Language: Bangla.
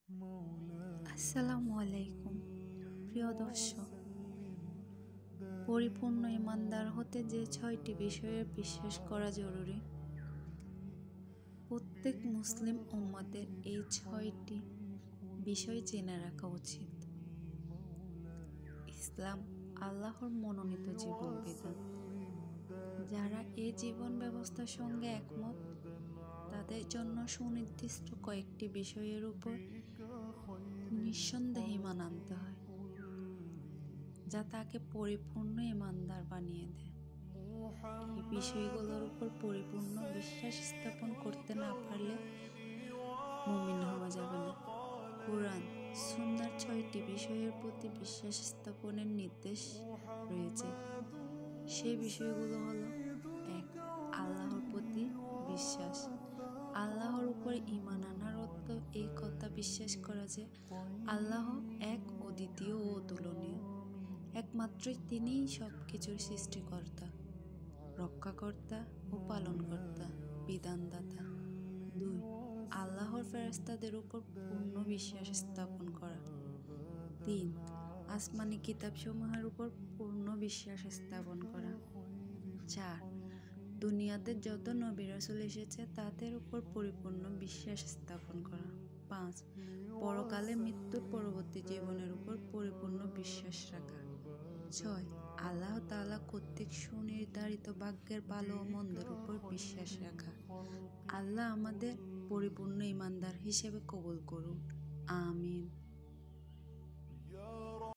আসসালামু আলাইকুম প্রিয় দর্শক, পরিপূর্ণ ইমানদার হতে যে 6টি বিষয়ে বিশ্বাস করা জরুরি। প্রত্যেক মুসলিম উম্মতের এই 6টি বিষয় জেনে রাখা উচিত। ইসলাম আল্লাহর মনোনীত জীবন বিধান। যারা এই জীবন ব্যবস্থার সঙ্গে একমত, তাদের জন্য সুনির্দিষ্ট কয়েকটি বিষয়ের উপর নিঃসন্দেহে ঈমান আনতে হয়, যা তাকে পরিপূর্ণ ঈমানদার বানিয়ে দেয়। এই বিষয়গুলোর উপর পরিপূর্ণ বিশ্বাস স্থাপন করতে না পারলে মুমিন হওয়া যাবে না। কুরআন সুন্নাহর 6টি বিষয়ের প্রতি বিশ্বাস স্থাপনের নির্দেশ রয়েছে। সেই বিষয়গুলো হলো: 1. আল্লাহর প্রতি বিশ্বাস। আল্লাহর উপর ঈমান আনার অর্থ এই কথা বিশ্বাস করা যে আল্লাহ এক, অদ্বিতীয় ও অতুলনীয়। একমাত্রই তিনিই সব কিছুর সৃষ্টিকর্তা, রক্ষাকর্তা ও পালনকর্তা, বিধানদাতা। 2. আল্লাহর ফেরেশতাদের উপর পূর্ণ বিশ্বাস স্থাপন করা। 3. আসমানি কিতাবসমূহের উপর পূর্ণ বিশ্বাস স্থাপন করা। 4. দুনিয়াতে যত নবী রাসূল এসেছে তাদের উপর পরিপূর্ণ বিশ্বাস স্থাপন করা। 5. পরকালে মৃত্যুর পরবর্তী জীবনের উপর পরিপূর্ণ বিশ্বাস রাখা। 6. আল্লাহ তাআলা কর্তৃক সুনির্ধারিত ভাগ্যের ভালো ও মন্দের উপর বিশ্বাস রাখা। আল্লাহ আমাদের পরিপূর্ণ ঈমানদার হিসেবে কবুল করুন। আমিন।